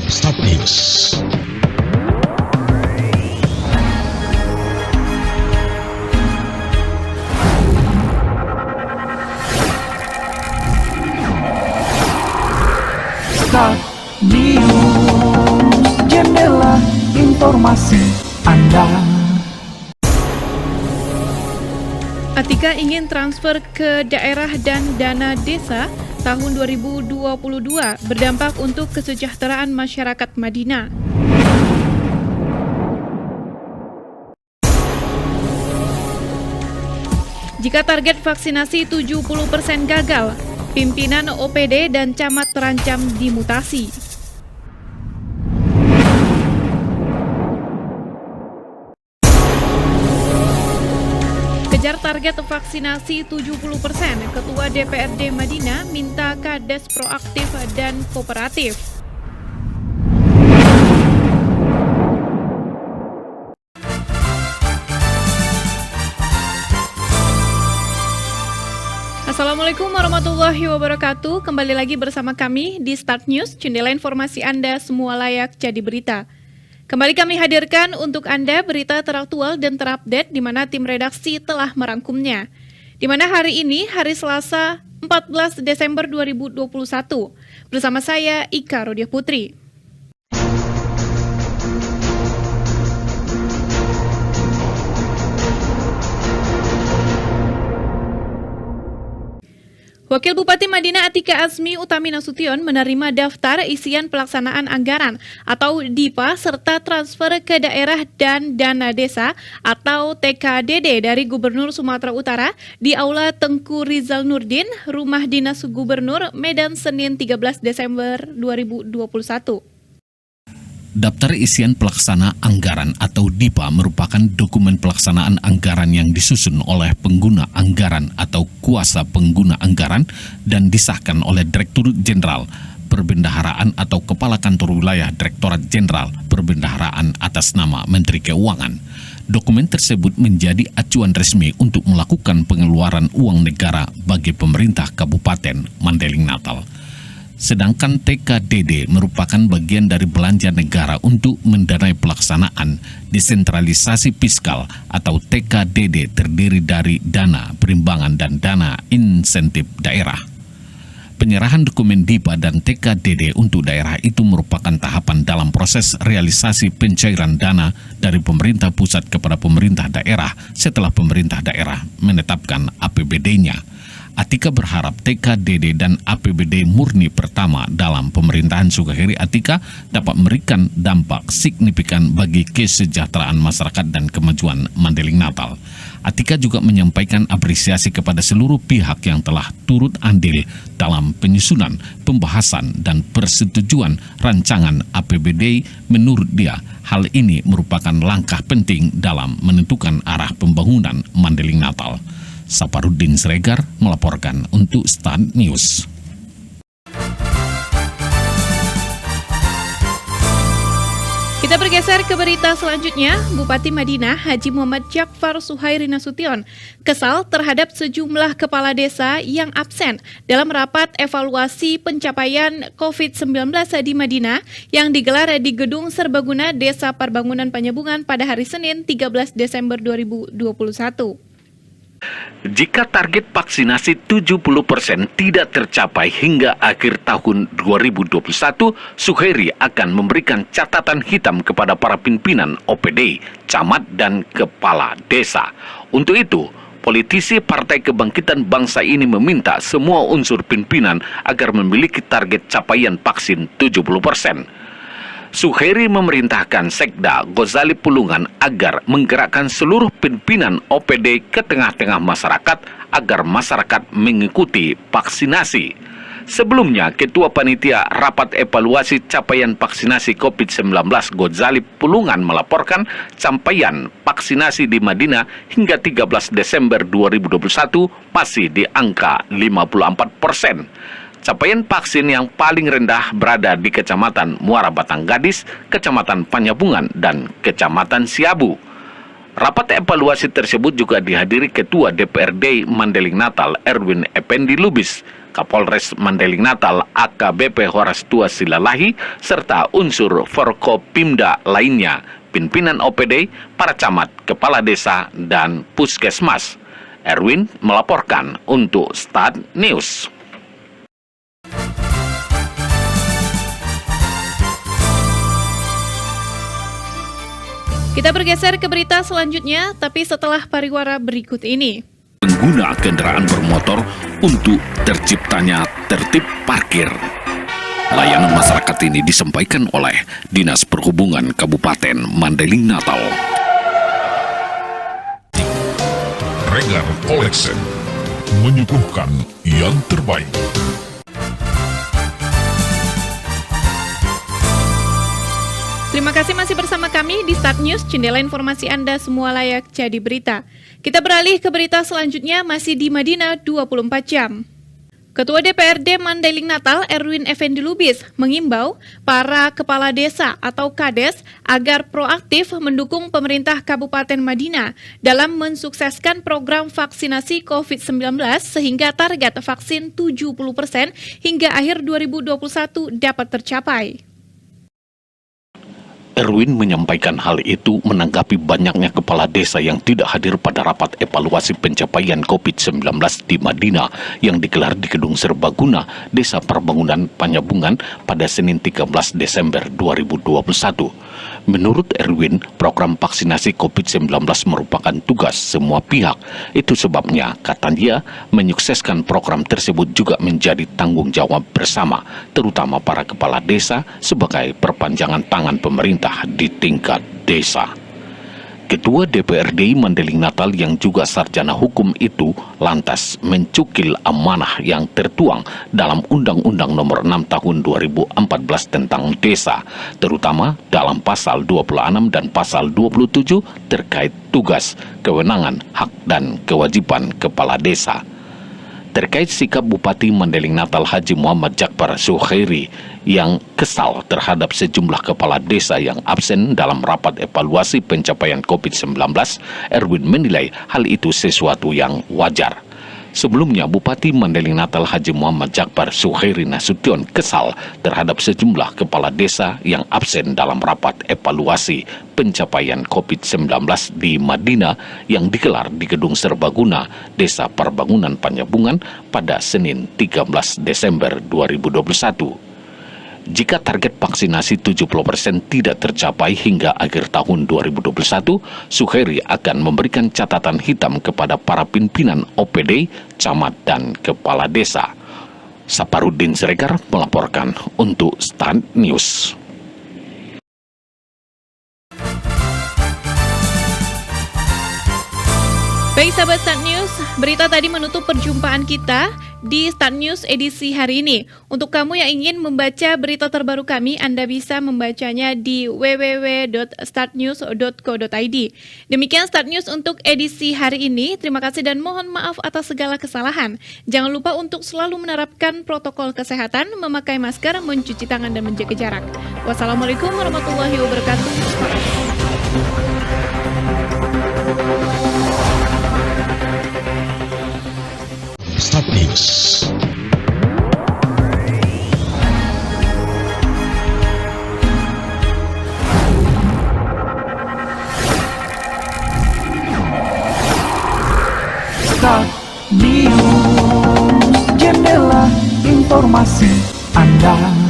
Start News. Start News, jendela informasi Anda. Atika ingin transfer ke daerah dan dana desa tahun 2022 berdampak untuk kesejahteraan masyarakat Madinah. Jika target vaksinasi 70% gagal, pimpinan OPD dan camat terancam dimutasi. Kejar target vaksinasi 70%, Ketua DPRD Madinah minta Kades proaktif dan kooperatif. Assalamualaikum warahmatullahi wabarakatuh. Kembali lagi bersama kami di Start News, jendela informasi Anda semua layak jadi berita. Kembali kami hadirkan untuk Anda berita teraktual dan terupdate di mana tim redaksi telah merangkumnya. Di mana hari ini, hari Selasa 14 Desember 2021, bersama saya Ika Rodia Putri. Wakil Bupati Madinah Atika Azmi Utami Nasution menerima daftar isian pelaksanaan anggaran atau DIPA serta transfer ke daerah dan dana desa atau TKDD dari Gubernur Sumatera Utara di Aula Tengku Rizal Nurdin, Rumah Dinas Gubernur, Medan, Senin 13 Desember 2021. Daftar isian pelaksana anggaran atau DIPA merupakan dokumen pelaksanaan anggaran yang disusun oleh pengguna anggaran atau kuasa pengguna anggaran dan disahkan oleh Direktur Jenderal Perbendaharaan atau Kepala Kantor Wilayah Direktorat Jenderal Perbendaharaan atas nama Menteri Keuangan. Dokumen tersebut menjadi acuan resmi untuk melakukan pengeluaran uang negara bagi pemerintah Kabupaten Mandailing Natal. Sedangkan TKDD merupakan bagian dari belanja negara untuk mendanai pelaksanaan desentralisasi fiskal atau TKDD terdiri dari dana perimbangan dan dana insentif daerah. Penyerahan dokumen DIPA dan TKDD untuk daerah itu merupakan tahapan dalam proses realisasi pencairan dana dari pemerintah pusat kepada pemerintah daerah setelah pemerintah daerah menetapkan APBD-nya. Atika berharap TKDD dan APBD murni pertama dalam pemerintahan Sukaheri Atika dapat memberikan dampak signifikan bagi kesejahteraan masyarakat dan kemajuan Mandailing Natal. Atika juga menyampaikan apresiasi kepada seluruh pihak yang telah turut andil dalam penyusunan, pembahasan, dan persetujuan rancangan APBD. Menurut dia, hal ini merupakan langkah penting dalam menentukan arah pembangunan Mandailing Natal. Saparudin Sregar melaporkan untuk Start News. Kita bergeser ke berita selanjutnya. Bupati Madinah Haji Muhammad Jakfar Suhairi Nasution kesal terhadap sejumlah kepala desa yang absen dalam rapat evaluasi pencapaian COVID-19 di Madinah yang digelar di Gedung Serbaguna Desa Parbangunan Panyabungan pada hari Senin 13 Desember 2021. Jika target vaksinasi 70% tidak tercapai hingga akhir tahun 2021, Suhairi akan memberikan catatan hitam kepada para pimpinan OPD, camat, dan kepala desa. Untuk itu, politisi Partai Kebangkitan Bangsa ini meminta semua unsur pimpinan agar memiliki target capaian vaksin 70%. Suhairi memerintahkan Sekda Ghazali Pulungan agar menggerakkan seluruh pimpinan OPD ke tengah-tengah masyarakat agar masyarakat mengikuti vaksinasi. Sebelumnya, Ketua Panitia Rapat Evaluasi Capaian Vaksinasi COVID-19 Ghazali Pulungan melaporkan capaian vaksinasi di Madinah hingga 13 Desember 2021 masih di angka 54%. Capaian vaksin yang paling rendah berada di Kecamatan Muara Batang Gadis, Kecamatan Panyabungan, dan Kecamatan Siabu. Rapat evaluasi tersebut juga dihadiri Ketua DPRD Mandeling Natal Erwin Effendi Lubis, Kapolres Mandeling Natal AKBP Horas Tua Silalahi, serta unsur Forkopimda lainnya, pimpinan OPD, para camat, kepala desa, dan puskesmas. Erwin melaporkan untuk Start News. Kita bergeser ke berita selanjutnya, tapi setelah pariwara berikut ini. Pengguna kendaraan bermotor untuk terciptanya tertib parkir. Layanan masyarakat ini disampaikan oleh Dinas Perhubungan Kabupaten Mandeling Natal. Regar Collection menyuguhkan yang terbaik. Terima kasih masih bersama kami di Start News, jendela informasi Anda semua layak jadi berita. Kita beralih ke berita selanjutnya, masih di Madinah 24 jam. Ketua DPRD Mandeling Natal Erwin Effendi Lubis mengimbau para kepala desa atau kades agar proaktif mendukung pemerintah Kabupaten Madinah dalam mensukseskan program vaksinasi COVID-19 sehingga target vaksin 70% hingga akhir 2021 dapat tercapai. Erwin menyampaikan hal itu menanggapi banyaknya kepala desa yang tidak hadir pada rapat evaluasi pencapaian COVID-19 di Madinah yang digelar di Gedung Serbaguna, Desa Perbangunan Panyabungan pada Senin 13 Desember 2021. Menurut Erwin, program vaksinasi COVID-19 merupakan tugas semua pihak. Itu sebabnya, kata dia, menyukseskan program tersebut juga menjadi tanggung jawab bersama, terutama para kepala desa sebagai perpanjangan tangan pemerintah di tingkat desa. Ketua DPRD Mandeling Natal yang juga sarjana hukum itu lantas mencukil amanah yang tertuang dalam Undang-Undang Nomor 6 Tahun 2014 tentang desa, terutama dalam pasal 26 dan pasal 27 terkait tugas, kewenangan, hak dan kewajiban kepala desa. Terkait sikap Bupati Mandeling Natal Haji Muhammad Jakbar Sukhairi yang kesal terhadap sejumlah kepala desa yang absen dalam rapat evaluasi pencapaian COVID-19, Erwin menilai hal itu sesuatu yang wajar. Sebelumnya, Bupati Mandeling Natal Haji Muhammad Jakbar Sukhairi Nasution kesal terhadap sejumlah kepala desa yang absen dalam rapat evaluasi pencapaian COVID-19 di Madinah yang digelar di Gedung Serbaguna, Desa Perbangunan Panyabungan pada Senin 13 Desember 2021. Jika target vaksinasi 70% tidak tercapai hingga akhir tahun 2021, Sukhairi akan memberikan catatan hitam kepada para pimpinan OPD, camat, dan kepala desa. Saparudin Siregar melaporkan untuk Start News. Baik sahabat Start News, berita tadi menutup perjumpaan kita di Start News edisi hari ini. Untuk kamu yang ingin membaca berita terbaru kami, Anda bisa membacanya di www.startnews.co.id. Demikian Start News untuk edisi hari ini. Terima kasih dan mohon maaf atas segala kesalahan. Jangan lupa untuk selalu menerapkan protokol kesehatan, memakai masker, mencuci tangan, dan menjaga jarak. Wassalamualaikum warahmatullahi wabarakatuh. Start News. Start News, jendela informasi Anda.